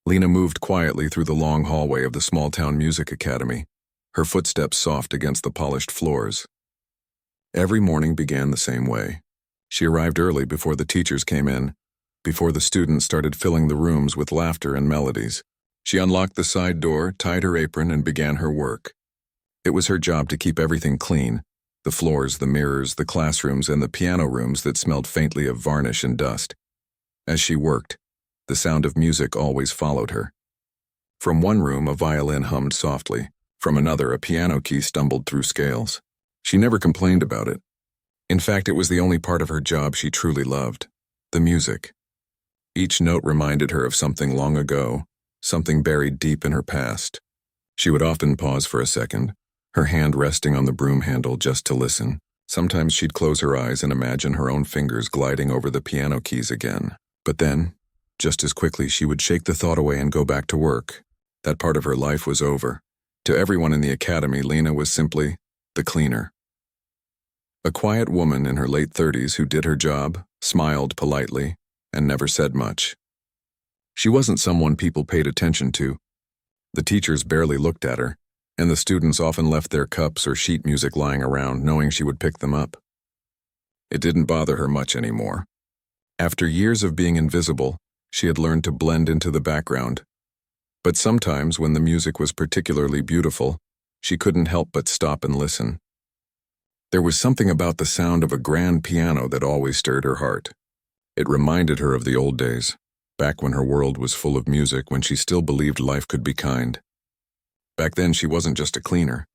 Lena moved quietly through the long hallway of the small-town music academy, her footsteps soft against the polished floors. Every morning began the same way. She arrived early before the teachers came in, before the students started filling the rooms with laughter and melodies. She unlocked the side door, tied her apron, and began her work. It was her job to keep everything clean, the floors, the mirrors, the classrooms, and the piano rooms that smelled faintly of varnish and dust. As she worked, the sound of music always followed her. From one room, a violin hummed softly. From another, a piano key stumbled through scales. She never complained about it. In fact, it was the only part of her job she truly loved, the music. Each note reminded her of something long ago, something buried deep in her past. She would often pause for a second, her hand resting on the broom handle just to listen. Sometimes she'd close her eyes and imagine her own fingers gliding over the piano keys again. But then, just as quickly, she would shake the thought away and go back to work. That part of her life was over. To everyone in the academy, Lena was simply the cleaner. A quiet woman in her late 30s who did her job, smiled politely, and never said much. She wasn't someone people paid attention to. The teachers barely looked at her, and the students often left their cups or sheet music lying around, knowing she would pick them up. It didn't bother her much anymore. After years of being invisible, she had learned to blend into the background. But sometimes, when the music was particularly beautiful, she couldn't help but stop and listen. There was something about the sound of a grand piano that always stirred her heart. It reminded her of the old days, back when her world was full of music, when she still believed life could be kind. Back then, she wasn't just a cleaner.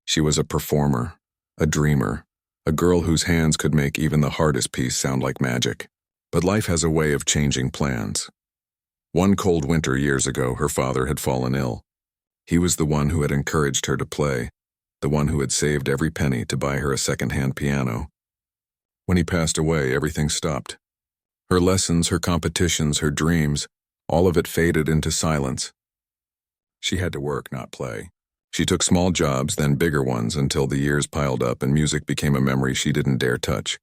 She was a performer, a dreamer, a girl whose hands could make even the hardest piece sound like magic. But life has a way of changing plans. One cold winter years ago, her father had fallen ill. He was the one who had encouraged her to play, the one who had saved every penny to buy her a second-hand piano. When he passed away, everything stopped. Her lessons, her competitions, her dreams, all of it faded into silence. She had to work, not play. She took small jobs, then bigger ones, until the years piled up and music became a memory she didn't dare touch.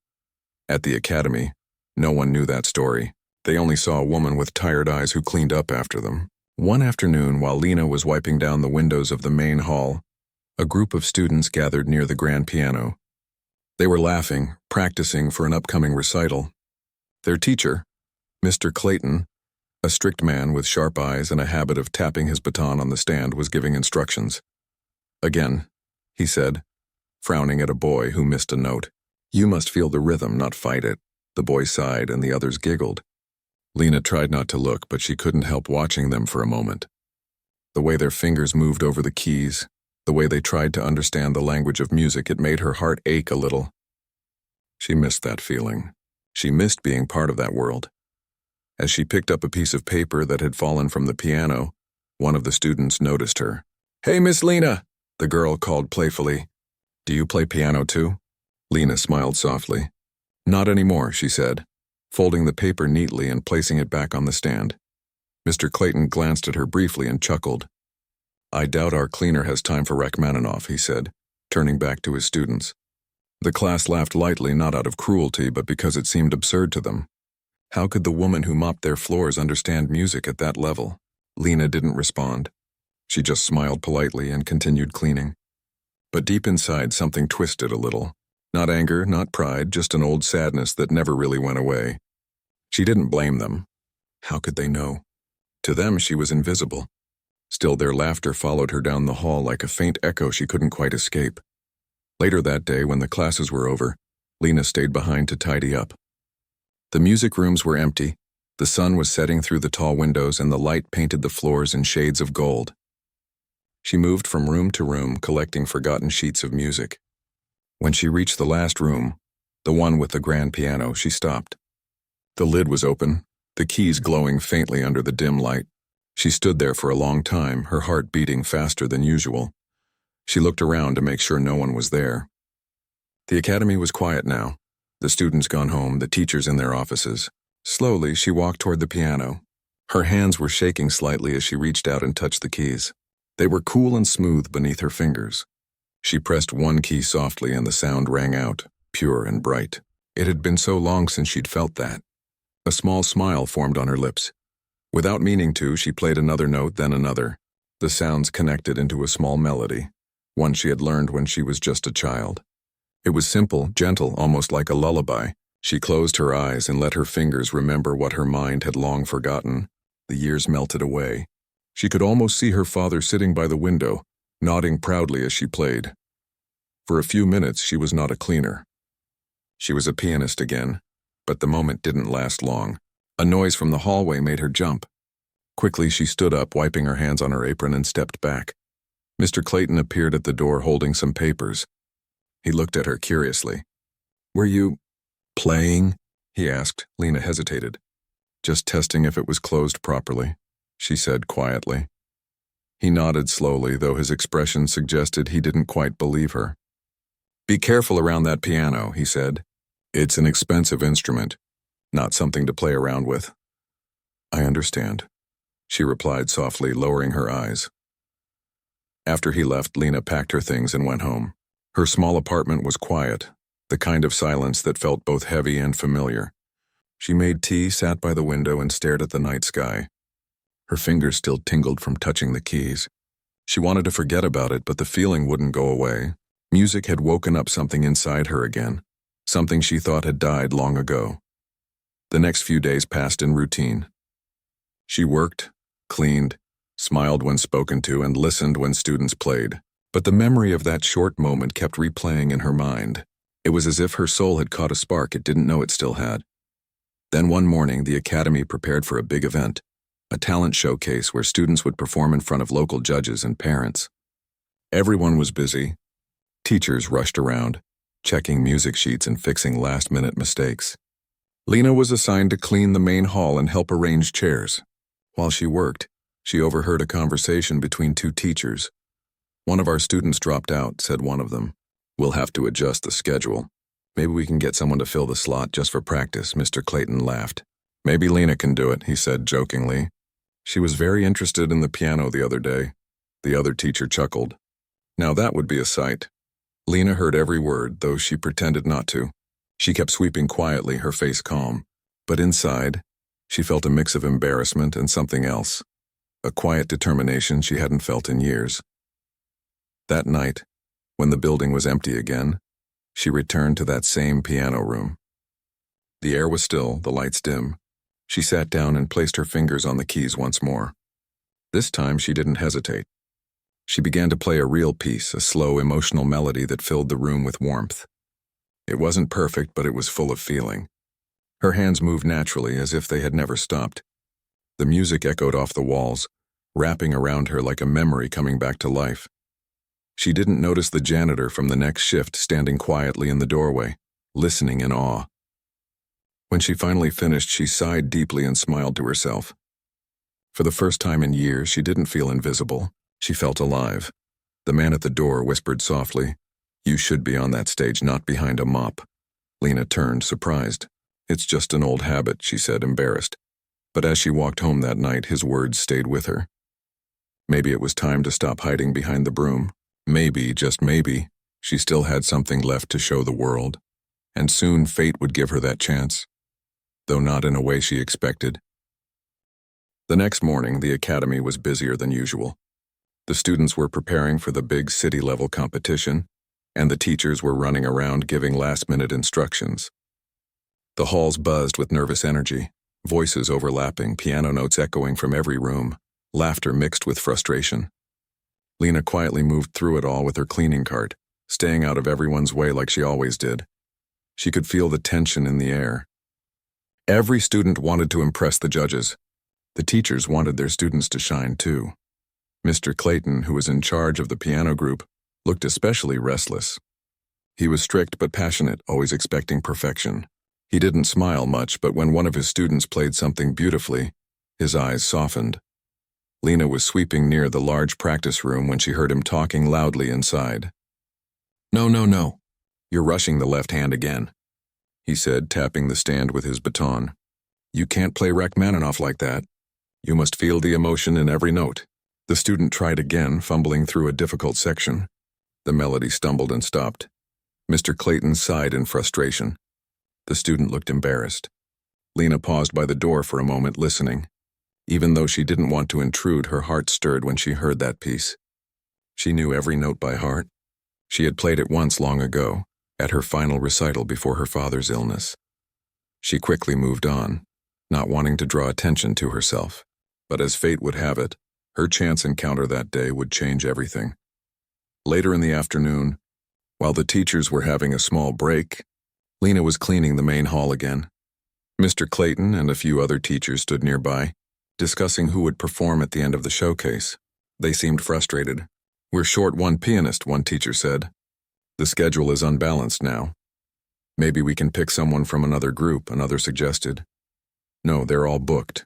At the academy, no one knew that story. They only saw a woman with tired eyes who cleaned up after them. One afternoon, while Lena was wiping down the windows of the main hall, a group of students gathered near the grand piano. They were laughing, practicing for an upcoming recital. Their teacher, Mr. Clayton, a strict man with sharp eyes and a habit of tapping his baton on the stand, was giving instructions. "Again," he said, frowning at a boy who missed a note. "You must feel the rhythm, not fight it." The boy sighed and the others giggled. Lena tried not to look, but she couldn't help watching them for a moment. The way their fingers moved over the keys, the way they tried to understand the language of music, it made her heart ache a little. She missed that feeling. She missed being part of that world. As she picked up a piece of paper that had fallen from the piano, one of the students noticed her. "Hey, Miss Lena," the girl called playfully. "Do you play piano too?" Lena smiled softly. "Not anymore," she said, folding the paper neatly and placing it back on the stand. Mr. Clayton glanced at her briefly and chuckled. "I doubt our cleaner has time for Rachmaninoff," he said, turning back to his students. The class laughed lightly, not out of cruelty, but because it seemed absurd to them. How could the woman who mopped their floors understand music at that level? Lena didn't respond. She just smiled politely and continued cleaning. But deep inside, something twisted a little. Not anger, not pride, just an old sadness that never really went away. She didn't blame them. How could they know? To them, she was invisible. Still, their laughter followed her down the hall like a faint echo she couldn't quite escape. Later that day, when the classes were over, Lena stayed behind to tidy up. The music rooms were empty. The sun was setting through the tall windows and the light painted the floors in shades of gold. She moved from room to room, collecting forgotten sheets of music. When she reached the last room, the one with the grand piano, she stopped. The lid was open, the keys glowing faintly under the dim light. She stood there for a long time, her heart beating faster than usual. She looked around to make sure no one was there. The academy was quiet now, the students gone home, the teachers in their offices. Slowly, she walked toward the piano. Her hands were shaking slightly as she reached out and touched the keys. They were cool and smooth beneath her fingers. She pressed one key softly and the sound rang out, pure and bright. It had been so long since she'd felt that. A small smile formed on her lips. Without meaning to, she played another note, then another. The sounds connected into a small melody, one she had learned when she was just a child. It was simple, gentle, almost like a lullaby. She closed her eyes and let her fingers remember what her mind had long forgotten. The years melted away. She could almost see her father sitting by the window, nodding proudly as she played. For a few minutes, she was not a cleaner. She was a pianist again, but the moment didn't last long. A noise from the hallway made her jump. Quickly, she stood up, wiping her hands on her apron, and stepped back. Mr. Clayton appeared at the door holding some papers. He looked at her curiously. "Were you playing?" he asked. Lena hesitated. "Just testing if it was closed properly," she said quietly. He nodded slowly, though his expression suggested he didn't quite believe her. "Be careful around that piano," he said. "It's an expensive instrument, not something to play around with." "I understand," she replied softly, lowering her eyes. After he left, Lena packed her things and went home. Her small apartment was quiet, the kind of silence that felt both heavy and familiar. She made tea, sat by the window, and stared at the night sky. Her fingers still tingled from touching the keys. She wanted to forget about it, but the feeling wouldn't go away. Music had woken up something inside her again, something she thought had died long ago. The next few days passed in routine. She worked, cleaned, smiled when spoken to, and listened when students played. But the memory of that short moment kept replaying in her mind. It was as if her soul had caught a spark it didn't know it still had. Then one morning, the academy prepared for a big event, a talent showcase where students would perform in front of local judges and parents. Everyone was busy. Teachers rushed around, checking music sheets and fixing last-minute mistakes. Lena was assigned to clean the main hall and help arrange chairs. While she worked, she overheard a conversation between two teachers. "One of our students dropped out," said one of them. "We'll have to adjust the schedule. Maybe we can get someone to fill the slot just for practice," Mr. Clayton laughed. "Maybe Lena can do it," he said jokingly. "She was very interested in the piano the other day." The other teacher chuckled. Now that would be a sight. Lena heard every word, though she pretended not to. She kept sweeping quietly, her face calm. But inside, she felt a mix of embarrassment and something else, a quiet determination she hadn't felt in years. That night, when the building was empty again, she returned to that same piano room. The air was still, the lights dim. She sat down and placed her fingers on the keys once more. This time she didn't hesitate. She began to play a real piece, a slow, emotional melody that filled the room with warmth. It wasn't perfect, but it was full of feeling. Her hands moved naturally, as if they had never stopped. The music echoed off the walls, wrapping around her like a memory coming back to life. She didn't notice the janitor from the next shift standing quietly in the doorway, listening in awe. When she finally finished, she sighed deeply and smiled to herself. For the first time in years, she didn't feel invisible. She felt alive. The man at the door whispered softly, "You should be on that stage, not behind a mop." Lena turned, surprised. "It's just an old habit," she said, embarrassed. But as she walked home that night, his words stayed with her. Maybe it was time to stop hiding behind the broom. Maybe, just maybe, she still had something left to show the world. And soon fate would give her that chance, though not in a way she expected. The next morning, the academy was busier than usual. The students were preparing for the big city-level competition, and the teachers were running around giving last-minute instructions. The halls buzzed with nervous energy, voices overlapping, piano notes echoing from every room, laughter mixed with frustration. Lena quietly moved through it all with her cleaning cart, staying out of everyone's way like she always did. She could feel the tension in the air. Every student wanted to impress the judges. The teachers wanted their students to shine too. Mr. Clayton, who was in charge of the piano group, looked especially restless. He was strict but passionate, always expecting perfection. He didn't smile much, but when one of his students played something beautifully, his eyes softened. Lena was sweeping near the large practice room when she heard him talking loudly inside. "No, no, no. You're rushing the left hand again," he said, tapping the stand with his baton. "You can't play Rachmaninoff like that. You must feel the emotion in every note." The student tried again, fumbling through a difficult section. The melody stumbled and stopped. Mr. Clayton sighed in frustration. The student looked embarrassed. Lena paused by the door for a moment, listening. Even though she didn't want to intrude, her heart stirred when she heard that piece. She knew every note by heart. She had played it once long ago, at her final recital before her father's illness. She quickly moved on, not wanting to draw attention to herself. But as fate would have it, her chance encounter that day would change everything. Later in the afternoon, while the teachers were having a small break, Lena was cleaning the main hall again. Mr. Clayton and a few other teachers stood nearby, discussing who would perform at the end of the showcase. They seemed frustrated. "We're short one pianist," one teacher said. "The schedule is unbalanced now." "Maybe we can pick someone from another group," another suggested. "No, they're all booked."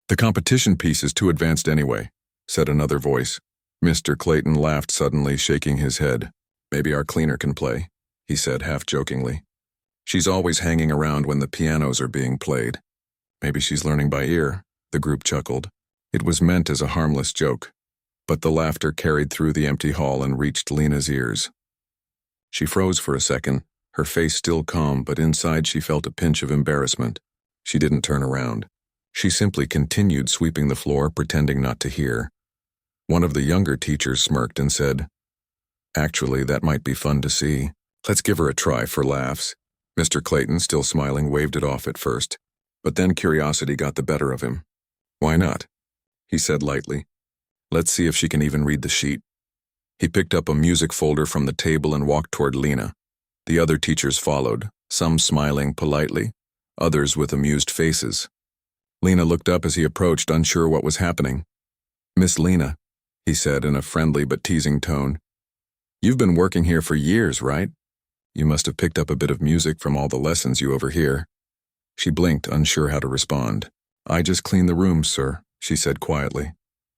"The competition piece is too advanced anyway," said another voice. Mr. Clayton laughed suddenly, shaking his head. "Maybe our cleaner can play," he said half-jokingly. "She's always hanging around when the pianos are being played." "Maybe she's learning by ear," the group chuckled. It was meant as a harmless joke, but the laughter carried through the empty hall and reached Lena's ears. She froze for a second, her face still calm, but inside she felt a pinch of embarrassment. She didn't turn around. She simply continued sweeping the floor, pretending not to hear. One of the younger teachers smirked and said, "Actually, that might be fun to see. Let's give her a try for laughs." Mr. Clayton, still smiling, waved it off at first, but then curiosity got the better of him. "Why not?" he said lightly. "Let's see if she can even read the sheet." He picked up a music folder from the table and walked toward Lena. The other teachers followed, some smiling politely, others with amused faces. Lena looked up as he approached, unsure what was happening. "Miss Lena," he said in a friendly but teasing tone. "You've been working here for years, right? You must have picked up a bit of music from all the lessons you overhear." She blinked, unsure how to respond. "I just clean the rooms, sir," she said quietly.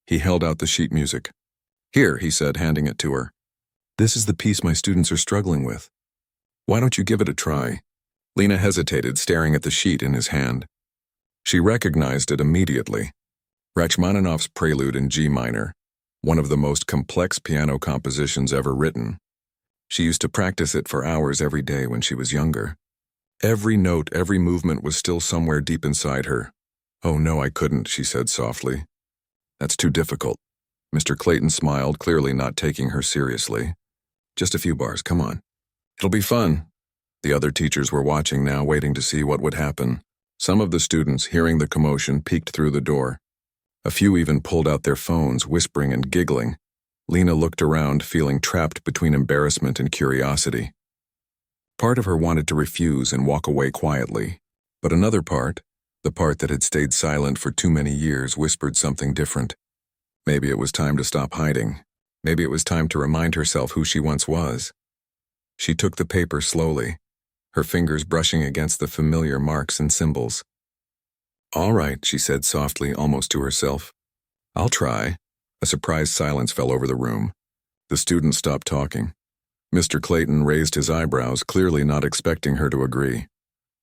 He held out the sheet music. "Here," he said, handing it to her. "This is the piece my students are struggling with. Why don't you give it a try?" Lena hesitated, staring at the sheet in his hand. She recognized it immediately. Rachmaninoff's Prelude in G minor, one of the most complex piano compositions ever written. She used to practice it for hours every day when she was younger. Every note, every movement was still somewhere deep inside her. "Oh no, I couldn't," she said softly. "That's too difficult." Mr. Clayton smiled, clearly not taking her seriously. "Just a few bars, come on. It'll be fun." The other teachers were watching now, waiting to see what would happen. Some of the students, hearing the commotion, peeked through the door. A few even pulled out their phones, whispering and giggling. Lena looked around, feeling trapped between embarrassment and curiosity. Part of her wanted to refuse and walk away quietly, but another part, the part that had stayed silent for too many years, whispered something different. Maybe it was time to stop hiding. Maybe it was time to remind herself who she once was. She took the paper slowly, her fingers brushing against the familiar marks and symbols. "All right," she said softly, almost to herself. "I'll try." A surprised silence fell over the room. The students stopped talking. Mr. Clayton raised his eyebrows, clearly not expecting her to agree.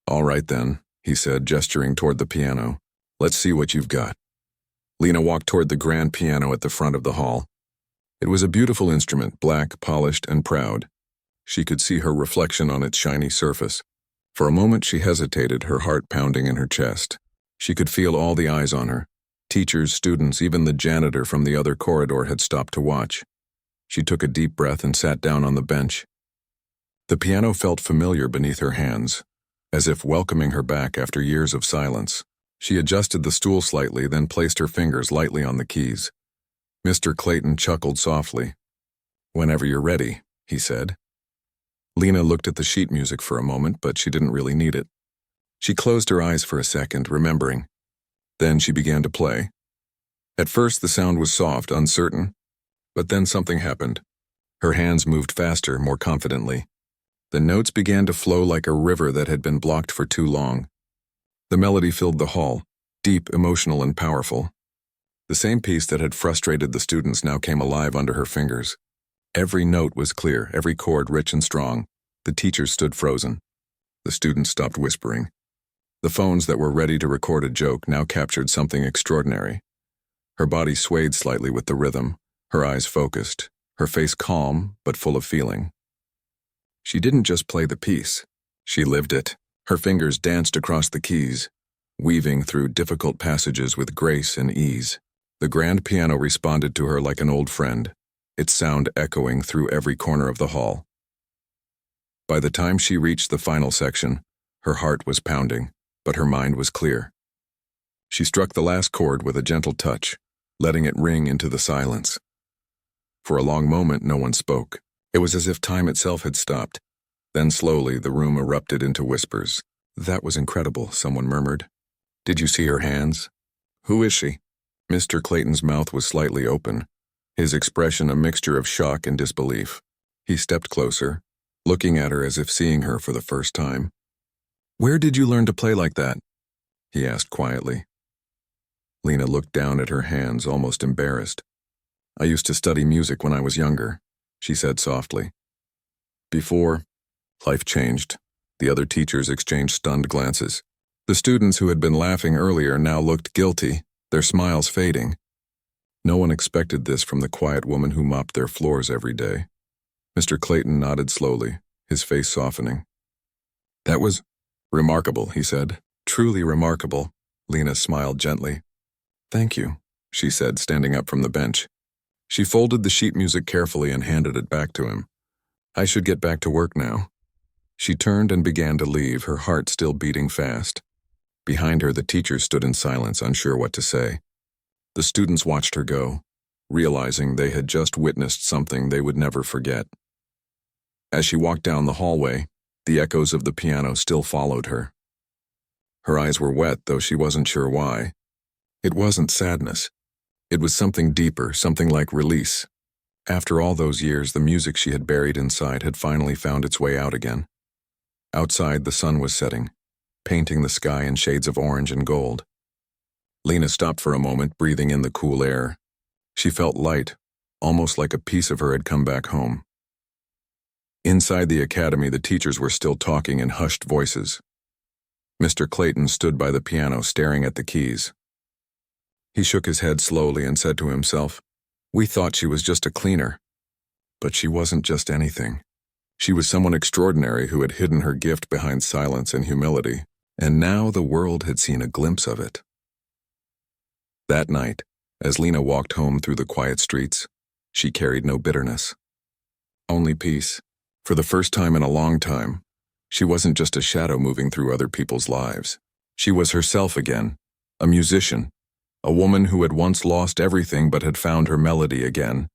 "All right then," he said, gesturing toward the piano. "Let's see what you've got." Lena walked toward the grand piano at the front of the hall. It was a beautiful instrument, black, polished, and proud. She could see her reflection on its shiny surface. For a moment she hesitated, her heart pounding in her chest. She could feel all the eyes on her. Teachers, students, even the janitor from the other corridor had stopped to watch. She took a deep breath and sat down on the bench. The piano felt familiar beneath her hands, as if welcoming her back after years of silence. She adjusted the stool slightly, then placed her fingers lightly on the keys. Mr. Clayton chuckled softly. "Whenever you're ready," he said. Lena looked at the sheet music for a moment, but she didn't really need it. She closed her eyes for a second, remembering. Then she began to play. At first the sound was soft, uncertain, but then something happened. Her hands moved faster, more confidently. The notes began to flow like a river that had been blocked for too long. The melody filled the hall, deep, emotional, and powerful. The same piece that had frustrated the students now came alive under her fingers. Every note was clear, every chord rich and strong. The teachers stood frozen. The students stopped whispering. The phones that were ready to record a joke now captured something extraordinary. Her body swayed slightly with the rhythm, her eyes focused, her face calm but full of feeling. She didn't just play the piece. She lived it. Her fingers danced across the keys, weaving through difficult passages with grace and ease. The grand piano responded to her like an old friend, its sound echoing through every corner of the hall. By the time she reached the final section, her heart was pounding, but her mind was clear. She struck the last chord with a gentle touch, letting it ring into the silence. For a long moment, no one spoke. It was as if time itself had stopped. Then slowly, the room erupted into whispers. "That was incredible," someone murmured. "Did you see her hands?" "Who is she?" Mr. Clayton's mouth was slightly open, his expression a mixture of shock and disbelief. He stepped closer, looking at her as if seeing her for the first time. "Where did you learn to play like that?" he asked quietly. Lena looked down at her hands, almost embarrassed. "I used to study music when I was younger," she said softly. Before, life changed. The other teachers exchanged stunned glances. The students who had been laughing earlier now looked guilty, their smiles fading. No one expected this from the quiet woman who mopped their floors every day. Mr. Clayton nodded slowly, his face softening. "That was remarkable," he said. "Truly remarkable." Lena smiled gently. "Thank you," she said, standing up from the bench. She folded the sheet music carefully and handed it back to him. "I should get back to work now." She turned and began to leave, her heart still beating fast. Behind her, the teachers stood in silence, unsure what to say. The students watched her go, realizing they had just witnessed something they would never forget. As she walked down the hallway, the echoes of the piano still followed her. Her eyes were wet, though she wasn't sure why. It wasn't sadness. It was something deeper, something like release. After all those years, the music she had buried inside had finally found its way out again. Outside, the sun was setting, painting the sky in shades of orange and gold. Lena stopped for a moment, breathing in the cool air. She felt light, almost like a piece of her had come back home. Inside the academy, the teachers were still talking in hushed voices. Mr. Clayton stood by the piano, staring at the keys. He shook his head slowly and said to himself, "We thought she was just a cleaner." But she wasn't just anything. She was someone extraordinary who had hidden her gift behind silence and humility, and now the world had seen a glimpse of it. That night, as Lena walked home through the quiet streets, she carried no bitterness. Only peace. For the first time in a long time, she wasn't just a shadow moving through other people's lives. She was herself again, a musician, a woman who had once lost everything but had found her melody again,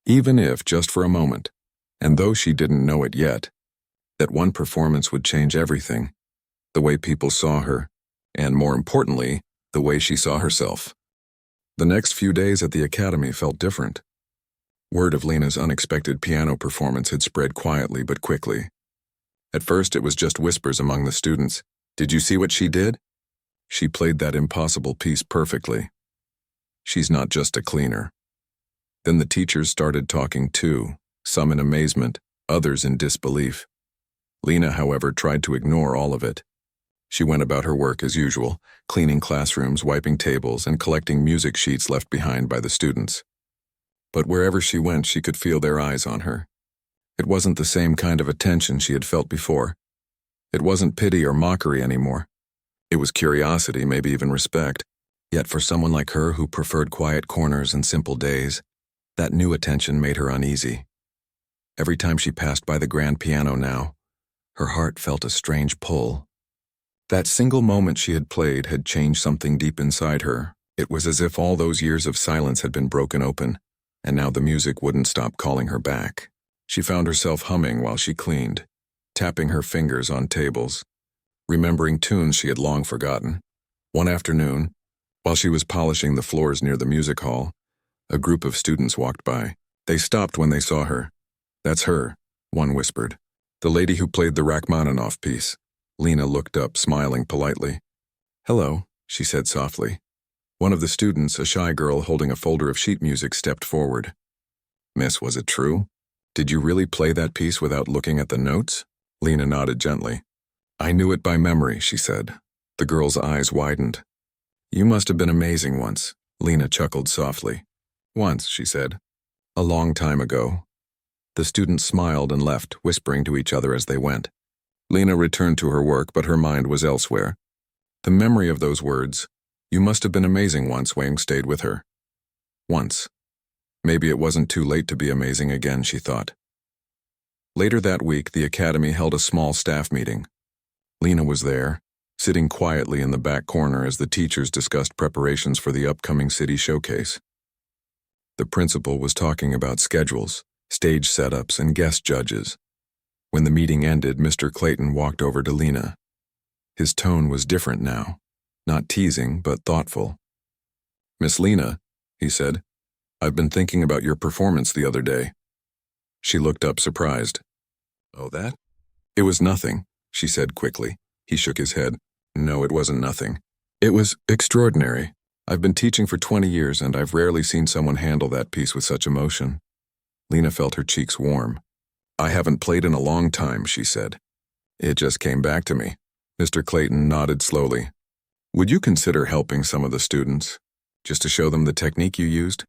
even if just for a moment, and though she didn't know it yet, that one performance would change everything, the way people saw her, and more importantly, the way she saw herself. The next few days at the academy felt different. Word of Lena's unexpected piano performance had spread quietly but quickly. At first, it was just whispers among the students. "Did you see what she did? She played that impossible piece perfectly. She's not just a cleaner." Then the teachers started talking too, some in amazement, others in disbelief. Lena, however, tried to ignore all of it. She went about her work as usual, cleaning classrooms, wiping tables, and collecting music sheets left behind by the students. But wherever she went, she could feel their eyes on her. It wasn't the same kind of attention she had felt before. It wasn't pity or mockery anymore. It was curiosity, maybe even respect. Yet for someone like her who preferred quiet corners and simple days, that new attention made her uneasy. Every time she passed by the grand piano now, her heart felt a strange pull. That single moment she had played had changed something deep inside her. It was as if all those years of silence had been broken open, and now the music wouldn't stop calling her back. She found herself humming while she cleaned, tapping her fingers on tables, remembering tunes she had long forgotten. One afternoon, while she was polishing the floors near the music hall, a group of students walked by. They stopped when they saw her. "That's her," one whispered. "The lady who played the Rachmaninoff piece." Lena looked up, smiling politely. "Hello," she said softly. One of the students, a shy girl holding a folder of sheet music, stepped forward. "Miss, was it true? Did you really play that piece without looking at the notes?" Lena nodded gently. "I knew it by memory," she said. The girl's eyes widened. "You must have been amazing once." Lena chuckled softly. "Once," she said. "A long time ago." The students smiled and left, whispering to each other as they went. Lena returned to her work, but her mind was elsewhere. The memory of those words, "You must have been amazing once," Wang stayed with her. Once. Maybe it wasn't too late to be amazing again, she thought. Later that week, the academy held a small staff meeting. Lena was there, sitting quietly in the back corner as the teachers discussed preparations for the upcoming city showcase. The principal was talking about schedules, stage setups, and guest judges. When the meeting ended, Mr. Clayton walked over to Lena. His tone was different now, not teasing, but thoughtful. "Miss Lena," he said, "I've been thinking about your performance the other day." She looked up surprised. "Oh, that?" "It was nothing," she said quickly. He shook his head. "No, it wasn't nothing. It was extraordinary. I've been teaching for 20 years and I've rarely seen someone handle that piece with such emotion." Lena felt her cheeks warm. "I haven't played in a long time," she said. "It just came back to me." Mr. Clayton nodded slowly. "Would you consider helping some of the students, just to show them the technique you used?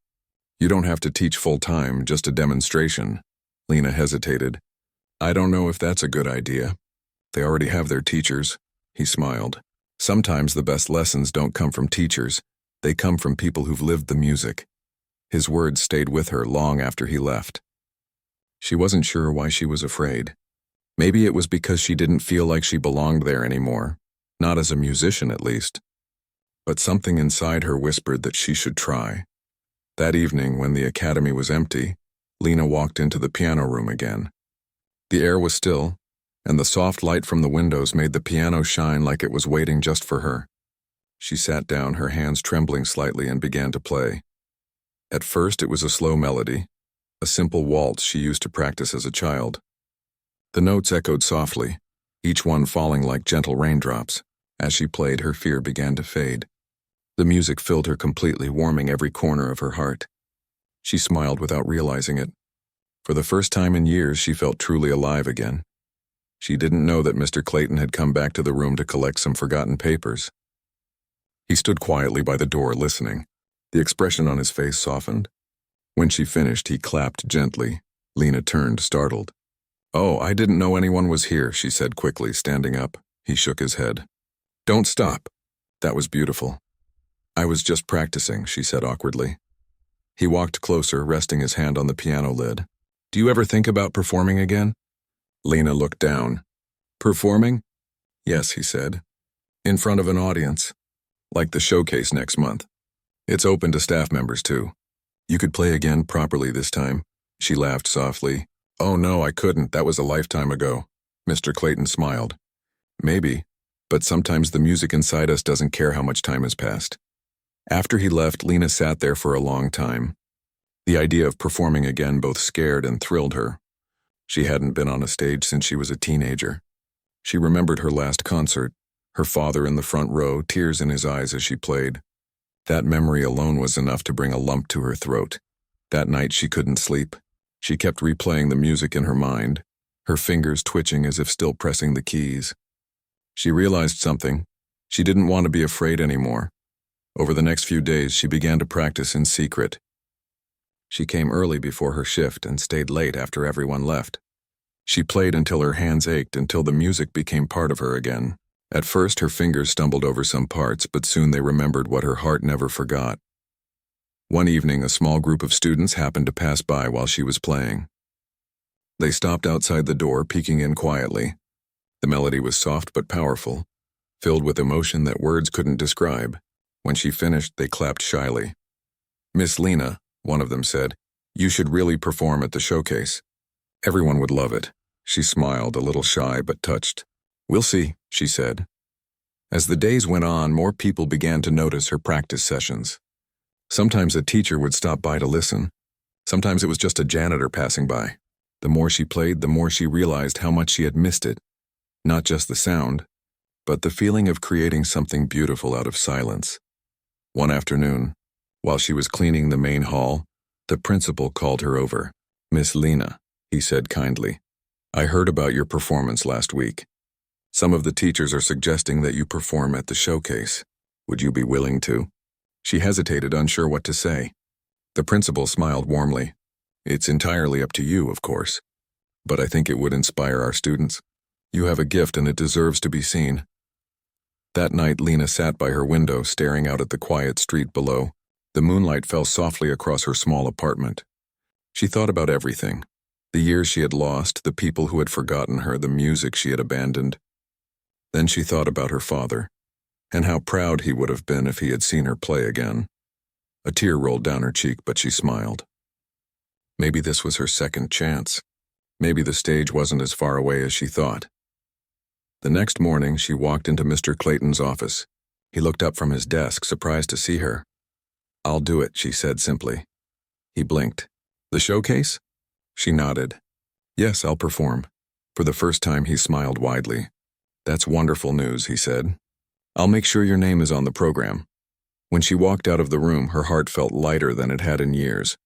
You don't have to teach full-time, just a demonstration." Lena hesitated. "I don't know if that's a good idea. They already have their teachers." He smiled. "Sometimes the best lessons don't come from teachers. They come from people who've lived the music." His words stayed with her long after he left. She wasn't sure why she was afraid. Maybe it was because she didn't feel like she belonged there anymore, not as a musician at least. But something inside her whispered that she should try. That evening, when the academy was empty, Lena walked into the piano room again. The air was still, and the soft light from the windows made the piano shine like it was waiting just for her. She sat down, her hands trembling slightly, and began to play. At first, it was a slow melody, a simple waltz she used to practice as a child. The notes echoed softly, each one falling like gentle raindrops. As she played, her fear began to fade. The music filled her completely, warming every corner of her heart. She smiled without realizing it. For the first time in years, she felt truly alive again. She didn't know that Mr. Clayton had come back to the room to collect some forgotten papers. He stood quietly by the door, listening. The expression on his face softened. When she finished, he clapped gently. Lena turned, startled. "Oh, I didn't know anyone was here," she said quickly, standing up. He shook his head. "Don't stop." "That was beautiful." "I was just practicing," she said awkwardly. He walked closer, resting his hand on the piano lid. "Do you ever think about performing again?" Lena looked down. "Performing?" "Yes," he said. "In front of an audience. Like the showcase next month. It's open to staff members too. You could play again properly this time." She laughed softly. "Oh no, I couldn't. That was a lifetime ago." Mr. Clayton smiled. "Maybe, but sometimes the music inside us doesn't care how much time has passed." After he left, Lena sat there for a long time. The idea of performing again both scared and thrilled her. She hadn't been on a stage since she was a teenager. She remembered her last concert, her father in the front row, tears in his eyes as she played. That memory alone was enough to bring a lump to her throat. That night she couldn't sleep. She kept replaying the music in her mind, her fingers twitching as if still pressing the keys. She realized something. She didn't want to be afraid anymore. Over the next few days, she began to practice in secret. She came early before her shift and stayed late after everyone left. She played until her hands ached, until the music became part of her again. At first, her fingers stumbled over some parts, but soon they remembered what her heart never forgot. One evening, a small group of students happened to pass by while she was playing. They stopped outside the door, peeking in quietly. The melody was soft but powerful, filled with emotion that words couldn't describe. When she finished, they clapped shyly. "Miss Lena," one of them said, "you should really perform at the showcase. Everyone would love it." She smiled, a little shy but touched. "We'll see," she said. As the days went on, more people began to notice her practice sessions. Sometimes a teacher would stop by to listen. Sometimes it was just a janitor passing by. The more she played, the more she realized how much she had missed it. Not just the sound, but the feeling of creating something beautiful out of silence. One afternoon, while she was cleaning the main hall, the principal called her over. "Miss Lena," he said kindly, "I heard about your performance last week. Some of the teachers are suggesting that you perform at the showcase. Would you be willing to?" She hesitated, unsure what to say. The principal smiled warmly. "It's entirely up to you, of course. But I think it would inspire our students. You have a gift and it deserves to be seen." That night, Lena sat by her window, staring out at the quiet street below. The moonlight fell softly across her small apartment. She thought about everything. The years she had lost, the people who had forgotten her, the music she had abandoned. Then she thought about her father, and how proud he would have been if he had seen her play again. A tear rolled down her cheek, but she smiled. Maybe this was her second chance. Maybe the stage wasn't as far away as she thought. The next morning, she walked into Mr. Clayton's office. He looked up from his desk, surprised to see her. "I'll do it," she said simply. He blinked. "The showcase?" She nodded. "Yes, I'll perform." For the first time, he smiled widely. "That's wonderful news," he said. "I'll make sure your name is on the program." When she walked out of the room, her heart felt lighter than it had in years.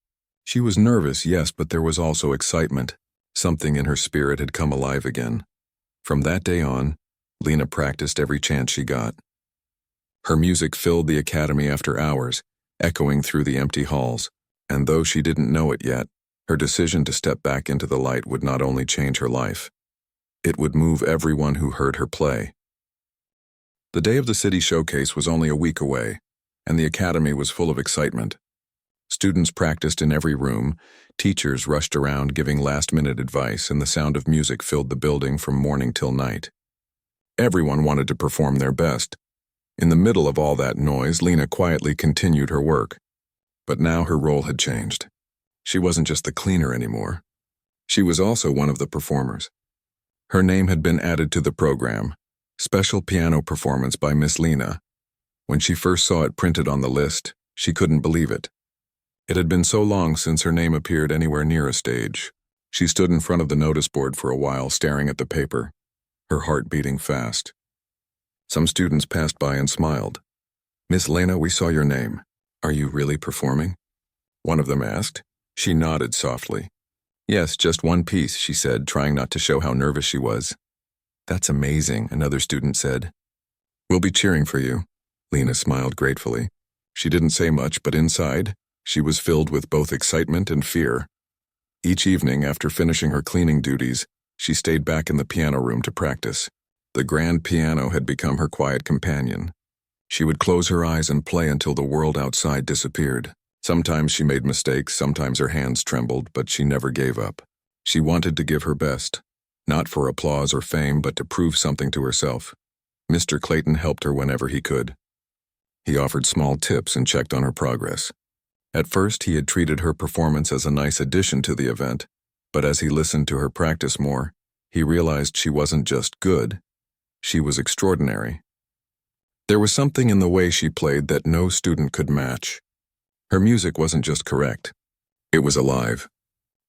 She was nervous, yes, but there was also excitement. Something in her spirit had come alive again. From that day on, Lena practiced every chance she got. Her music filled the academy after hours, echoing through the empty halls, and though she didn't know it yet, her decision to step back into the light would not only change her life, it would move everyone who heard her play. The day of the city showcase was only a week away, and the academy was full of excitement. Students practiced in every room, teachers rushed around giving last-minute advice, and the sound of music filled the building from morning till night. Everyone wanted to perform their best. In the middle of all that noise, Lena quietly continued her work. But now her role had changed. She wasn't just the cleaner anymore. She was also one of the performers. Her name had been added to the program, Special Piano Performance by Miss Lena. When she first saw it printed on the list, she couldn't believe it. It had been so long since her name appeared anywhere near a stage. She stood in front of the notice board for a while, staring at the paper, her heart beating fast. Some students passed by and smiled. "Miss Lena, we saw your name. Are you really performing?" one of them asked. She nodded softly. "Yes, just one piece," she said, trying not to show how nervous she was. "That's amazing," another student said. "We'll be cheering for you." Lena smiled gratefully. She didn't say much, but inside, she was filled with both excitement and fear. Each evening, after finishing her cleaning duties, she stayed back in the piano room to practice. The grand piano had become her quiet companion. She would close her eyes and play until the world outside disappeared. Sometimes she made mistakes, sometimes her hands trembled, but she never gave up. She wanted to give her best, not for applause or fame, but to prove something to herself. Mr. Clayton helped her whenever he could. He offered small tips and checked on her progress. At first, he had treated her performance as a nice addition to the event, but as he listened to her practice more, he realized she wasn't just good, she was extraordinary. There was something in the way she played that no student could match. Her music wasn't just correct, it was alive.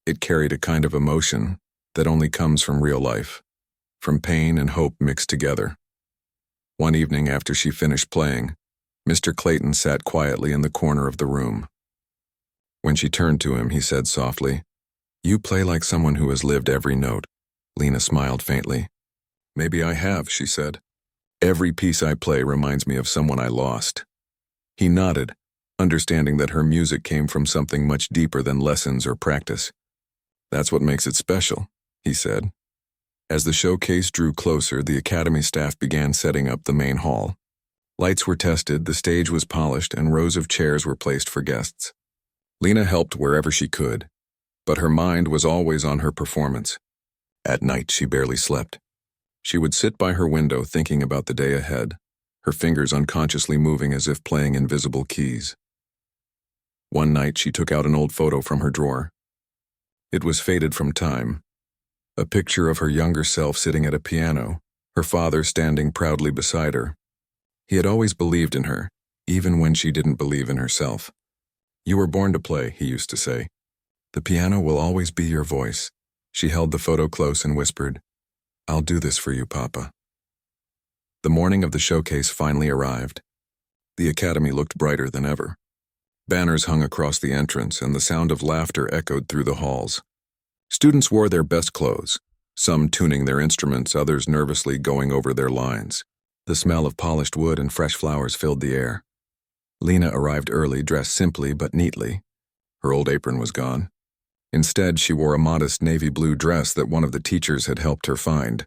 It carried a kind of emotion that only comes from real life, from pain and hope mixed together. One evening after she finished playing, Mr. Clayton sat quietly in the corner of the room. When she turned to him, he said softly, "You play like someone who has lived every note." Lena smiled faintly. "Maybe I have," she said. "Every piece I play reminds me of someone I lost." He nodded, understanding that her music came from something much deeper than lessons or practice. "That's what makes it special," he said. As the showcase drew closer, the academy staff began setting up the main hall. Lights were tested, the stage was polished, and rows of chairs were placed for guests. Lena helped wherever she could, but her mind was always on her performance. At night, she barely slept. She would sit by her window thinking about the day ahead, her fingers unconsciously moving as if playing invisible keys. One night, she took out an old photo from her drawer. It was faded from time. A picture of her younger self sitting at a piano, her father standing proudly beside her. He had always believed in her, even when she didn't believe in herself. "You were born to play," he used to say. "The piano will always be your voice." She held the photo close and whispered, "I'll do this for you, Papa." The morning of the showcase finally arrived. The academy looked brighter than ever. Banners hung across the entrance, and the sound of laughter echoed through the halls. Students wore their best clothes, some tuning their instruments, others nervously going over their lines. The smell of polished wood and fresh flowers filled the air. Lena arrived early, dressed simply but neatly. Her old apron was gone. Instead, she wore a modest navy blue dress that one of the teachers had helped her find.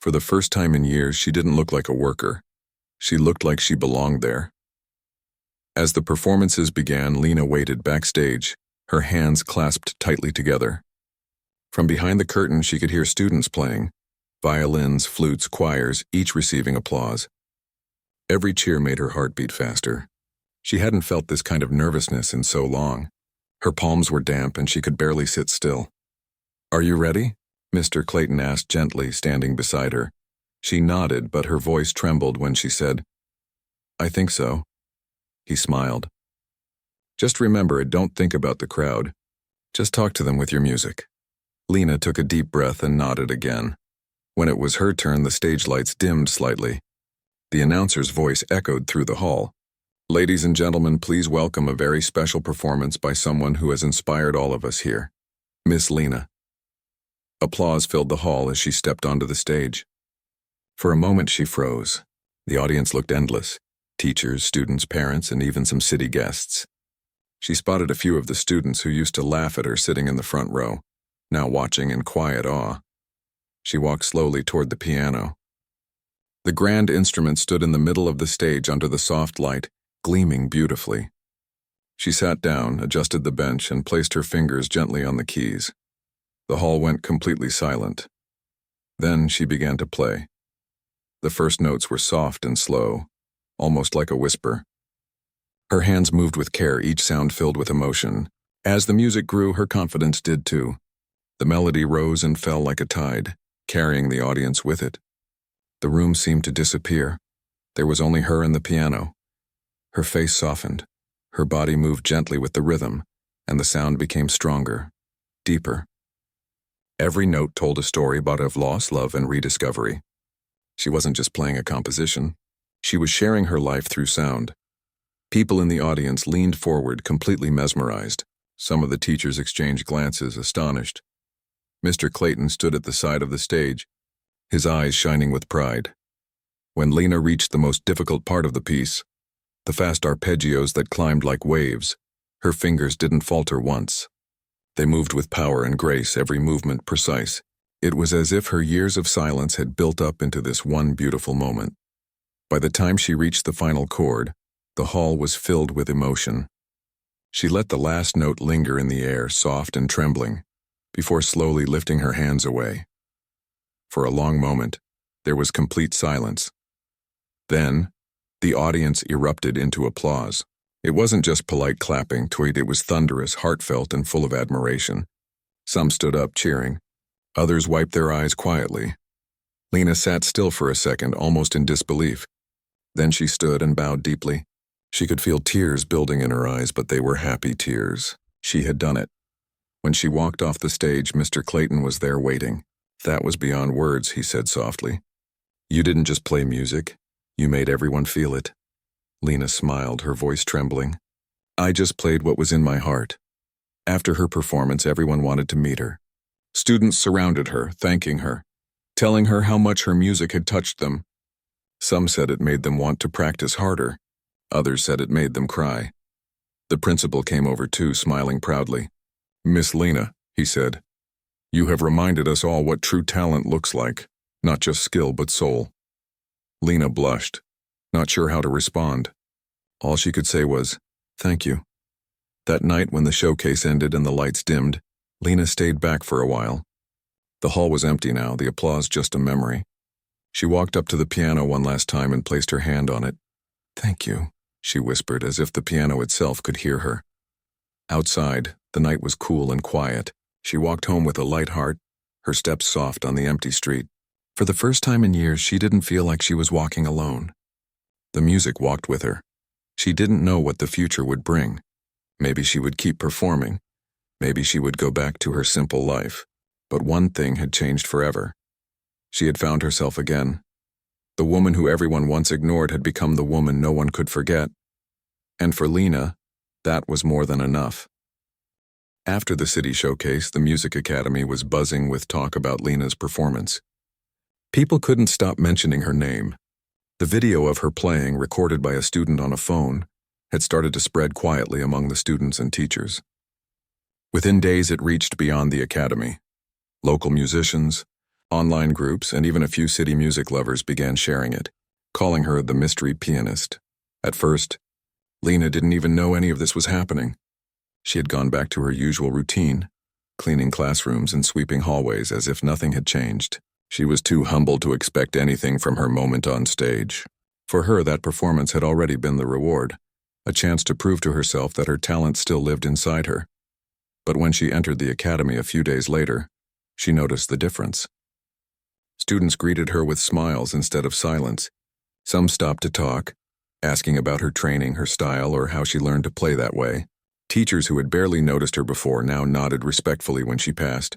For the first time in years, she didn't look like a worker. She looked like she belonged there. As the performances began, Lena waited backstage, her hands clasped tightly together. From behind the curtain, she could hear students playing, violins, flutes, choirs, each receiving applause. Every cheer made her heart beat faster. She hadn't felt this kind of nervousness in so long. Her palms were damp and she could barely sit still. "Are you ready?" Mr. Clayton asked gently, standing beside her. She nodded, but her voice trembled when she said, "I think so." He smiled. "Just remember, don't think about the crowd. Just talk to them with your music." Lena took a deep breath and nodded again. When it was her turn, the stage lights dimmed slightly. The announcer's voice echoed through the hall. "Ladies and gentlemen, please welcome a very special performance by someone who has inspired all of us here, Miss Lena." Applause filled the hall as she stepped onto the stage. For a moment she froze. The audience looked endless. Teachers, students, parents, and even some city guests. She spotted a few of the students who used to laugh at her sitting in the front row, now watching in quiet awe. She walked slowly toward the piano. The grand instrument stood in the middle of the stage under the soft light, gleaming beautifully. She sat down, adjusted the bench, and placed her fingers gently on the keys. The hall went completely silent. Then she began to play. The first notes were soft and slow, almost like a whisper. Her hands moved with care, each sound filled with emotion. As the music grew, her confidence did too. The melody rose and fell like a tide, carrying the audience with it. The room seemed to disappear. There was only her and the piano. Her face softened. Her body moved gently with the rhythm, and the sound became stronger, deeper. Every note told a story about of loss, love, and rediscovery. She wasn't just playing a composition. She was sharing her life through sound. People in the audience leaned forward, completely mesmerized. Some of the teachers exchanged glances, astonished. Mr. Clayton stood at the side of the stage, his eyes shining with pride. When Lena reached the most difficult part of the piece, the fast arpeggios that climbed like waves, her fingers didn't falter once. They moved with power and grace, every movement precise. It was as if her years of silence had built up into this one beautiful moment. By the time she reached the final chord, the hall was filled with emotion. She let the last note linger in the air, soft and trembling, before slowly lifting her hands away. For a long moment, there was complete silence. Then, the audience erupted into applause. It wasn't just polite clapping, it was thunderous, heartfelt, and full of admiration. Some stood up, cheering. Others wiped their eyes quietly. Lena sat still for a second, almost in disbelief. Then she stood and bowed deeply. She could feel tears building in her eyes, but they were happy tears. She had done it. When she walked off the stage, Mr. Clayton was there waiting. "That was beyond words," he said softly. "You didn't just play music. You made everyone feel it." Lena smiled, her voice trembling. "I just played what was in my heart." After her performance, everyone wanted to meet her. Students surrounded her, thanking her, telling her how much her music had touched them. Some said it made them want to practice harder. Others said it made them cry. The principal came over too, smiling proudly. "Miss Lena," he said, "you have reminded us all what true talent looks like, not just skill but soul." Lena blushed, not sure how to respond. All she could say was, "Thank you." That night when the showcase ended and the lights dimmed, Lena stayed back for a while. The hall was empty now, the applause just a memory. She walked up to the piano one last time and placed her hand on it. "Thank you," she whispered, as if the piano itself could hear her. Outside, the night was cool and quiet. She walked home with a light heart, her steps soft on the empty street. For the first time in years, she didn't feel like she was walking alone. The music walked with her. She didn't know what the future would bring. Maybe she would keep performing. Maybe she would go back to her simple life. But one thing had changed forever. She had found herself again. The woman who everyone once ignored had become the woman no one could forget. And for Lena, that was more than enough. After the city showcase, the Music Academy was buzzing with talk about Lena's performance. People couldn't stop mentioning her name. The video of her playing, recorded by a student on a phone, had started to spread quietly among the students and teachers. Within days, it reached beyond the academy. Local musicians, online groups, and even a few city music lovers began sharing it. calling her the mystery pianist. At first, Lena didn't even know any of this was happening. She had gone back to her usual routine, cleaning classrooms and sweeping hallways as if nothing had changed. She was too humbled to expect anything from her moment on stage. For her, that performance had already been the reward, a chance to prove to herself that her talent still lived inside her. But when she entered the academy a few days later, she noticed the difference. Students greeted her with smiles instead of silence. Some stopped to talk, asking about her training, her style, or how she learned to play that way. Teachers who had barely noticed her before now nodded respectfully when she passed.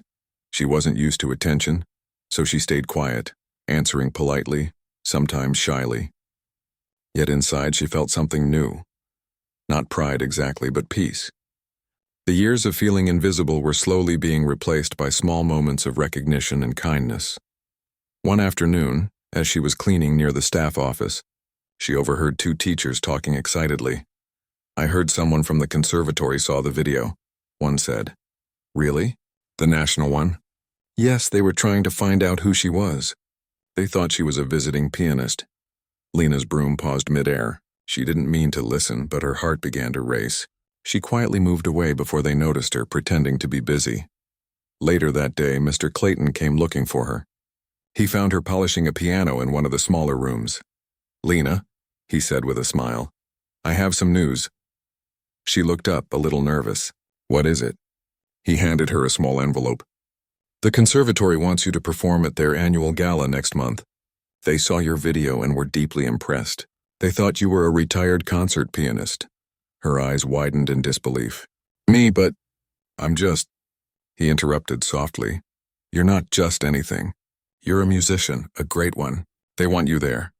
She wasn't used to attention, so she stayed quiet, answering politely, sometimes shyly. Yet inside she felt something new. Not pride exactly, but peace. The years of feeling invisible were slowly being replaced by small moments of recognition and kindness. One afternoon, as she was cleaning near the staff office, she overheard two teachers talking excitedly. "I heard someone from the conservatory saw the video," one said. "Really? The national one?" "Yes, they were trying to find out who she was. They thought she was a visiting pianist." Lena's broom paused midair. She didn't mean to listen, but her heart began to race. She quietly moved away before they noticed her, pretending to be busy. Later that day, Mr. Clayton came looking for her. He found her polishing a piano in one of the smaller rooms. "Lena," he said with a smile, "I have some news." She looked up, a little nervous. "What is it?" He handed her a small envelope. "The conservatory wants you to perform at their annual gala next month. They saw your video and were deeply impressed. They thought you were a retired concert pianist." Her eyes widened in disbelief. "Me, but I'm just—" He interrupted softly. "You're not just anything. You're a musician, a great one. They want you there."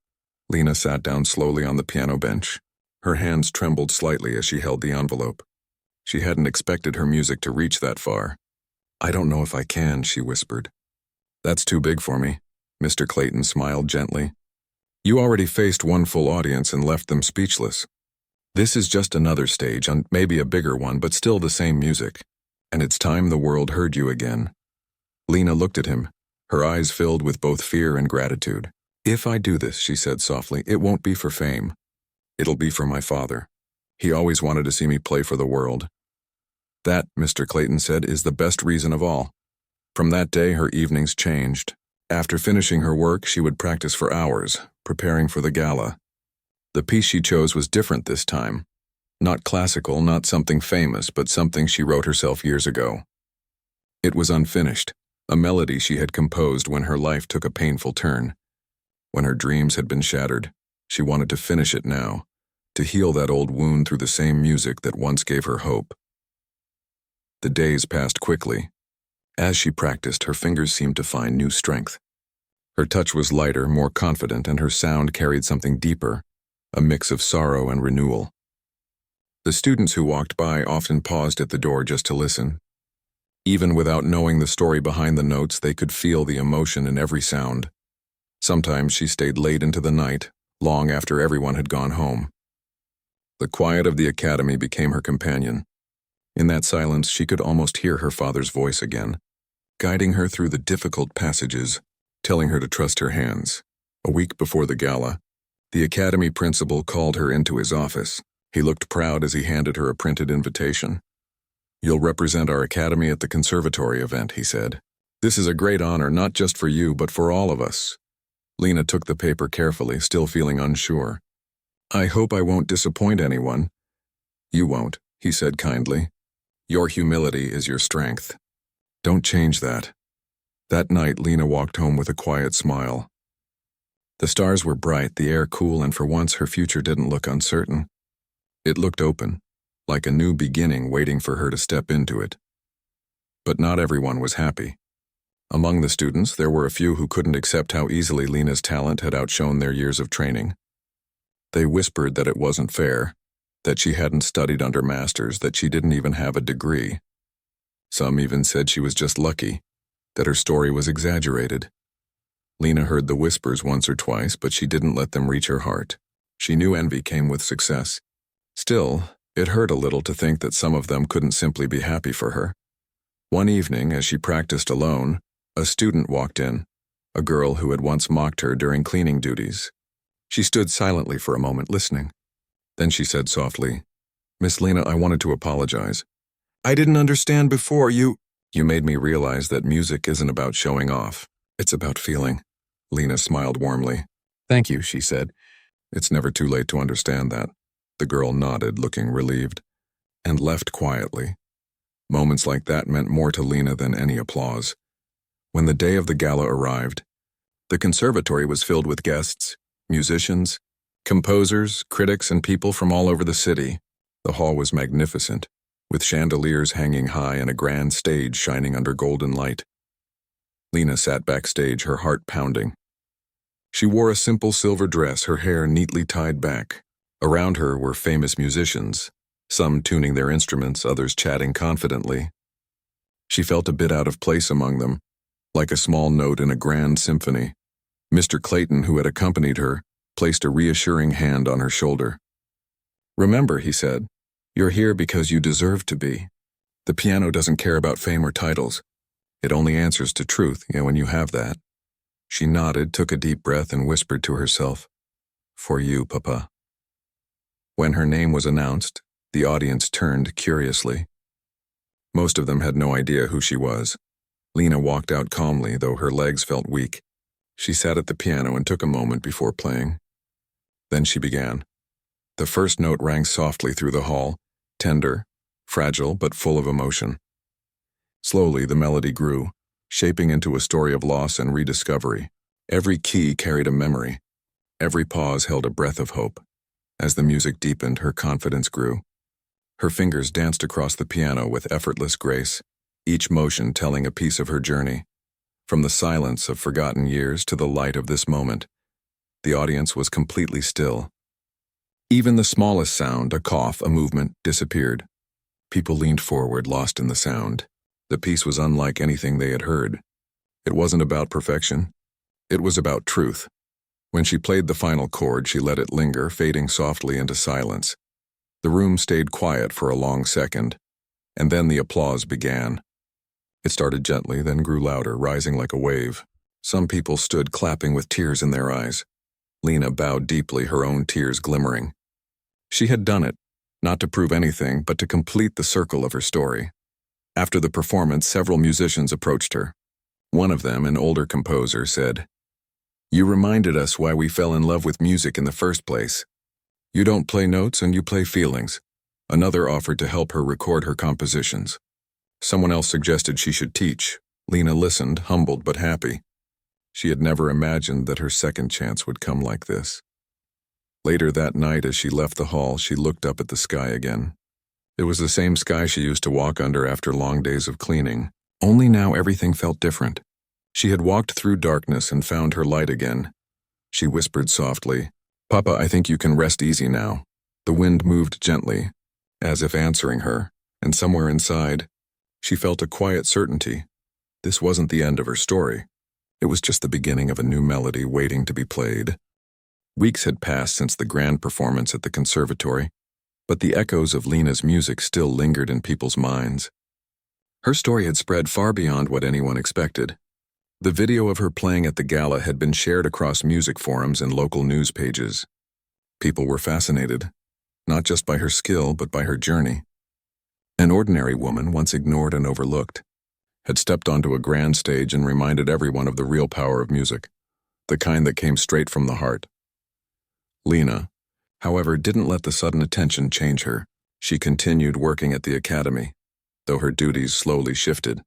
Lena sat down slowly on the piano bench. Her hands trembled slightly as she held the envelope. She hadn't expected her music to reach that far. "I don't know if I can," she whispered. "That's too big for me." Mr. Clayton smiled gently. "You already faced one full audience and left them speechless. This is just another stage, maybe a bigger one, but still the same music. And it's time the world heard you again." Lena looked at him, her eyes filled with both fear and gratitude. "If I do this," she said softly, "it won't be for fame. It'll be for my father. He always wanted to see me play for the world." "That," Mr. Clayton said, "is the best reason of all." From that day, her evenings changed. After finishing her work, she would practice for hours, preparing for the gala. The piece she chose was different this time. Not classical, not something famous, but something she wrote herself years ago. It was unfinished, a melody she had composed when her life took a painful turn. When her dreams had been shattered, she wanted to finish it now, to heal that old wound through the same music that once gave her hope. The days passed quickly. As she practiced, her fingers seemed to find new strength. Her touch was lighter, more confident, and her sound carried something deeper, a mix of sorrow and renewal. The students who walked by often paused at the door just to listen. Even without knowing the story behind the notes, they could feel the emotion in every sound. Sometimes she stayed late into the night, long after everyone had gone home. The quiet of the academy became her companion. In that silence, she could almost hear her father's voice again, guiding her through the difficult passages, telling her to trust her hands. A week before the gala, the academy principal called her into his office. He looked proud as he handed her a printed invitation. "You'll represent our academy at the conservatory event," he said. "This is a great honor, not just for you, but for all of us." Lena took the paper carefully, still feeling unsure. "I hope I won't disappoint anyone." "You won't," he said kindly. "Your humility is your strength. Don't change that." That night, Lena walked home with a quiet smile. The stars were bright, the air cool, and for once her future didn't look uncertain. It looked open, like a new beginning waiting for her to step into it. But not everyone was happy. Among the students, there were a few who couldn't accept how easily Lena's talent had outshone their years of training. They whispered that it wasn't fair, that she hadn't studied under masters, that she didn't even have a degree. Some even said she was just lucky, that her story was exaggerated. Lena heard the whispers once or twice, but she didn't let them reach her heart. She knew envy came with success. Still, it hurt a little to think that some of them couldn't simply be happy for her. One evening, as she practiced alone, a student walked in, a girl who had once mocked her during cleaning duties. She stood silently for a moment, listening. Then she said softly, "Miss Lena, I wanted to apologize. I didn't understand before. You made me realize that music isn't about showing off. It's about feeling." Lena smiled warmly. "Thank you," she said. "It's never too late to understand that." The girl nodded, looking relieved, and left quietly. Moments like that meant more to Lena than any applause. When the day of the gala arrived, the conservatory was filled with guests, musicians, composers, critics, and people from all over the city. The hall was magnificent, with chandeliers hanging high and a grand stage shining under golden light. Lena sat backstage, her heart pounding. She wore a simple silver dress, her hair neatly tied back. Around her were famous musicians, some tuning their instruments, others chatting confidently. She felt a bit out of place among them, like a small note in a grand symphony. Mr. Clayton, who had accompanied her, placed a reassuring hand on her shoulder. "Remember," he said, "you're here because you deserve to be. The piano doesn't care about fame or titles. It only answers to truth, when you have that." She nodded, took a deep breath, and whispered to herself, "For you, Papa." When her name was announced, the audience turned curiously. Most of them had no idea who she was. Lena walked out calmly, though her legs felt weak. She sat at the piano and took a moment before playing. Then she began. The first note rang softly through the hall, tender, fragile, but full of emotion. Slowly, the melody grew, shaping into a story of loss and rediscovery. Every key carried a memory. Every pause held a breath of hope. As the music deepened, her confidence grew. Her fingers danced across the piano with effortless grace, each motion telling a piece of her journey. From the silence of forgotten years to the light of this moment, the audience was completely still. Even the smallest sound, a cough, a movement, disappeared. People leaned forward, lost in the sound. The piece was unlike anything they had heard. It wasn't about perfection. It was about truth. When she played the final chord, she let it linger, fading softly into silence. The room stayed quiet for a long second, and then the applause began. It started gently, then grew louder, rising like a wave. Some people stood clapping with tears in their eyes. Lena bowed deeply, her own tears glimmering. She had done it, not to prove anything, but to complete the circle of her story. After the performance, several musicians approached her. One of them, an older composer, said, "You reminded us why we fell in love with music in the first place. You don't play notes and you play feelings." Another offered to help her record her compositions. Someone else suggested she should teach. Lena listened, humbled but happy. She had never imagined that her second chance would come like this. Later that night, as she left the hall, she looked up at the sky again. It was the same sky she used to walk under after long days of cleaning. Only now everything felt different. She had walked through darkness and found her light again. She whispered softly, "Papa, I think you can rest easy now." The wind moved gently, as if answering her, and somewhere inside, she felt a quiet certainty. This wasn't the end of her story. It was just the beginning of a new melody waiting to be played. Weeks had passed since the grand performance at the conservatory, but the echoes of Lena's music still lingered in people's minds. Her story had spread far beyond what anyone expected. The video of her playing at the gala had been shared across music forums and local news pages. People were fascinated, not just by her skill, but by her journey. An ordinary woman, once ignored and overlooked, had stepped onto a grand stage and reminded everyone of the real power of music, the kind that came straight from the heart. Lena, however, didn't let the sudden attention change her. She continued working at the academy, though her duties slowly shifted.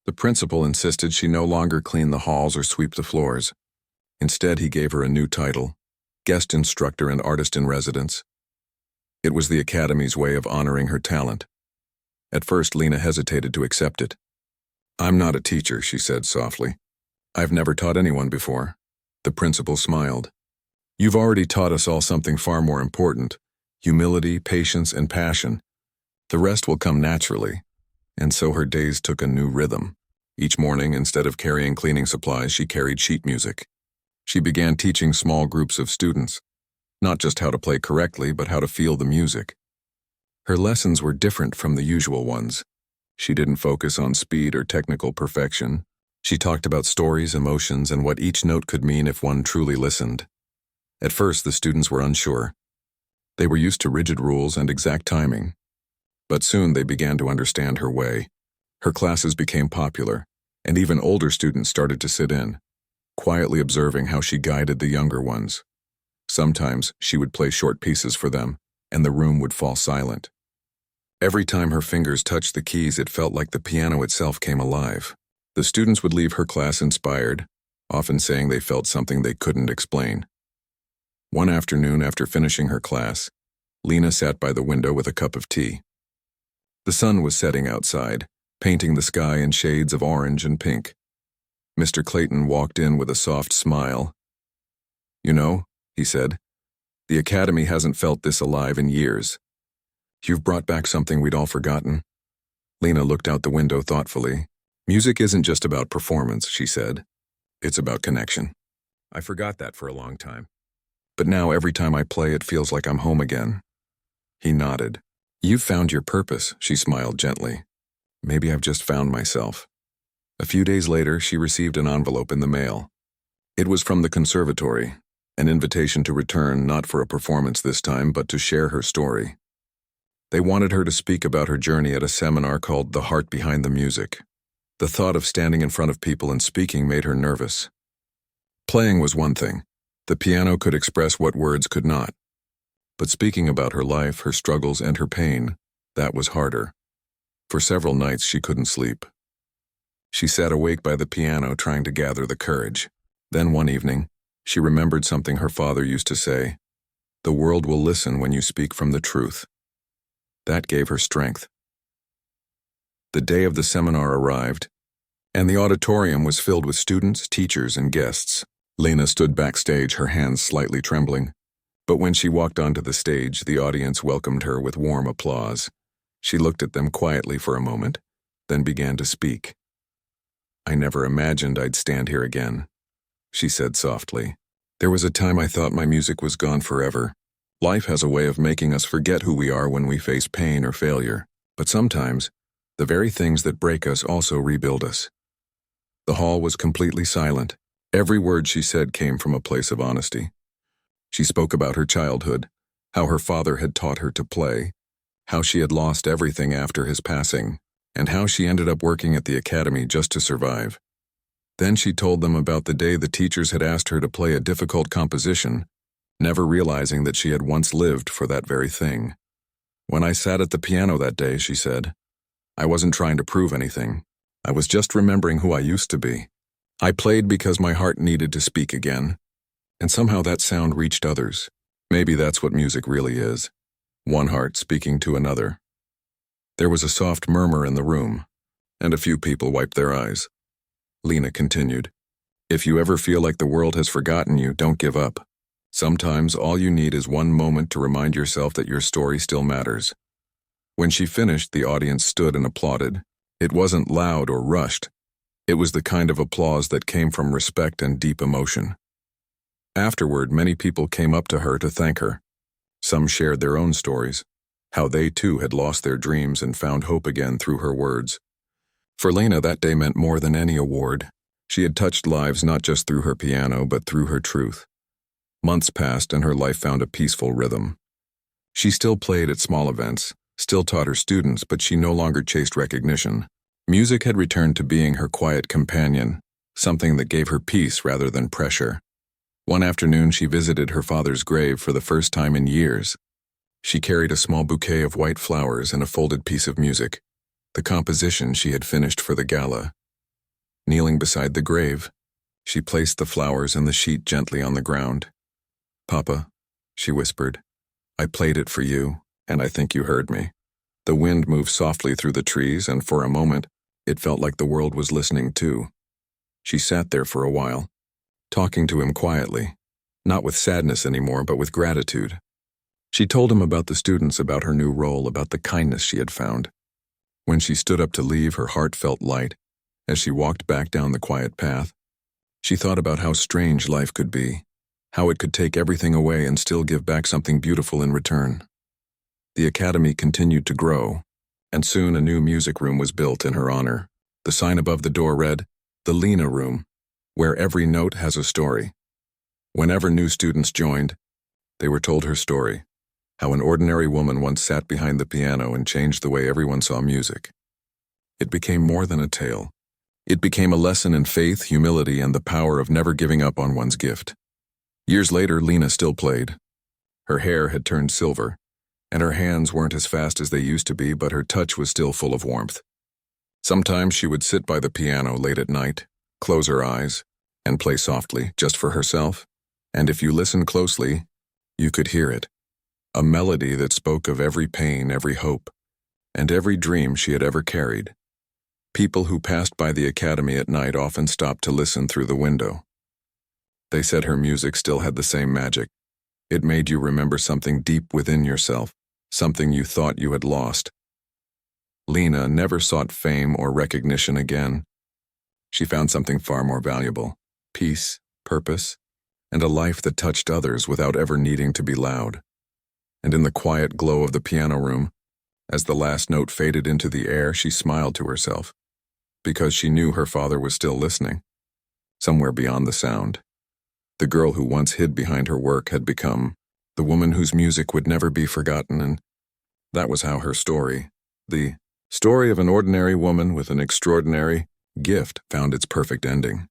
The principal insisted she no longer clean the halls or sweep the floors. Instead, he gave her a new title, guest instructor and artist in residence. It was the academy's way of honoring her talent. At first, Lena hesitated to accept it. "I'm not a teacher," she said softly. "I've never taught anyone before." The principal smiled. "You've already taught us all something far more important: humility, patience, and passion. The rest will come naturally." And so her days took a new rhythm. Each morning, instead of carrying cleaning supplies, she carried sheet music. She began teaching small groups of students, not just how to play correctly, but how to feel the music. Her lessons were different from the usual ones. She didn't focus on speed or technical perfection. She talked about stories, emotions, and what each note could mean if one truly listened. At first, the students were unsure. They were used to rigid rules and exact timing. But soon they began to understand her way. Her classes became popular, and even older students started to sit in, quietly observing how she guided the younger ones. Sometimes she would play short pieces for them, and the room would fall silent. Every time her fingers touched the keys, it felt like the piano itself came alive. The students would leave her class inspired, often saying they felt something they couldn't explain. One afternoon after finishing her class, Lena sat by the window with a cup of tea. The sun was setting outside, painting the sky in shades of orange and pink. Mr. Clayton walked in with a soft smile. "You know," he said, "the academy hasn't felt this alive in years. You've brought back something we'd all forgotten." Lena looked out the window thoughtfully. "Music isn't just about performance," she said. "It's about connection. I forgot that for a long time. But now every time I play, it feels like I'm home again." He nodded. "You've found your purpose," she smiled gently. "Maybe I've just found myself." A few days later, she received an envelope in the mail. It was from the conservatory, an invitation to return, not for a performance this time, but to share her story. They wanted her to speak about her journey at a seminar called The Heart Behind the Music. The thought of standing in front of people and speaking made her nervous. Playing was one thing. The piano could express what words could not. But speaking about her life, her struggles, and her pain, that was harder. For several nights she couldn't sleep. She sat awake by the piano trying to gather the courage. Then one evening, she remembered something her father used to say: "The world will listen when you speak from the truth." That gave her strength. The day of the seminar arrived, and the auditorium was filled with students, teachers, and guests. Lena stood backstage, her hands slightly trembling. But when she walked onto the stage, the audience welcomed her with warm applause. She looked at them quietly for a moment, then began to speak. "I never imagined I'd stand here again," she said softly. "There was a time I thought my music was gone forever. Life has a way of making us forget who we are when we face pain or failure. But sometimes, the very things that break us also rebuild us." The hall was completely silent. Every word she said came from a place of honesty. She spoke about her childhood, how her father had taught her to play, how she had lost everything after his passing, and how she ended up working at the academy just to survive. Then she told them about the day the teachers had asked her to play a difficult composition, never realizing that she had once lived for that very thing. "When I sat at the piano that day," she said, "I wasn't trying to prove anything. I was just remembering who I used to be. I played because my heart needed to speak again. And somehow that sound reached others. Maybe that's what music really is. One heart speaking to another." There was a soft murmur in the room, and a few people wiped their eyes. Lena continued, "If you ever feel like the world has forgotten you, don't give up. Sometimes all you need is one moment to remind yourself that your story still matters." When she finished, the audience stood and applauded. It wasn't loud or rushed. It was the kind of applause that came from respect and deep emotion. Afterward, many people came up to her to thank her. Some shared their own stories, how they too had lost their dreams and found hope again through her words. For Lena, that day meant more than any award. She had touched lives not just through her piano, but through her truth. Months passed and her life found a peaceful rhythm. She still played at small events, still taught her students, but she no longer chased recognition. Music had returned to being her quiet companion, something that gave her peace rather than pressure. One afternoon, she visited her father's grave for the first time in years. She carried a small bouquet of white flowers and a folded piece of music, the composition she had finished for the gala. Kneeling beside the grave, she placed the flowers and the sheet gently on the ground. "Papa," she whispered, "I played it for you, and I think you heard me." The wind moved softly through the trees, and for a moment, it felt like the world was listening too. She sat there for a while, talking to him quietly, not with sadness anymore, but with gratitude. She told him about the students, about her new role, about the kindness she had found. When she stood up to leave, her heart felt light. As she walked back down the quiet path, she thought about how strange life could be, how it could take everything away and still give back something beautiful in return. The academy continued to grow, and soon a new music room was built in her honor. The sign above the door read, "The Lena Room, where every note has a story." Whenever new students joined, they were told her story, how an ordinary woman once sat behind the piano and changed the way everyone saw music. It became more than a tale. It became a lesson in faith, humility, and the power of never giving up on one's gift. Years later, Lena still played. Her hair had turned silver, and her hands weren't as fast as they used to be, but her touch was still full of warmth. Sometimes she would sit by the piano late at night, close her eyes, and play softly, just for herself, and if you listened closely, you could hear it. A melody that spoke of every pain, every hope, and every dream she had ever carried. People who passed by the academy at night often stopped to listen through the window. They said her music still had the same magic. It made you remember something deep within yourself, something you thought you had lost. Lena never sought fame or recognition again. She found something far more valuable: peace, purpose, and a life that touched others without ever needing to be loud. And in the quiet glow of the piano room, as the last note faded into the air, she smiled to herself, because she knew her father was still listening, somewhere beyond the sound. The girl who once hid behind her work had become the woman whose music would never be forgotten, and that was how her story, the story of an ordinary woman with an extraordinary gift, found its perfect ending.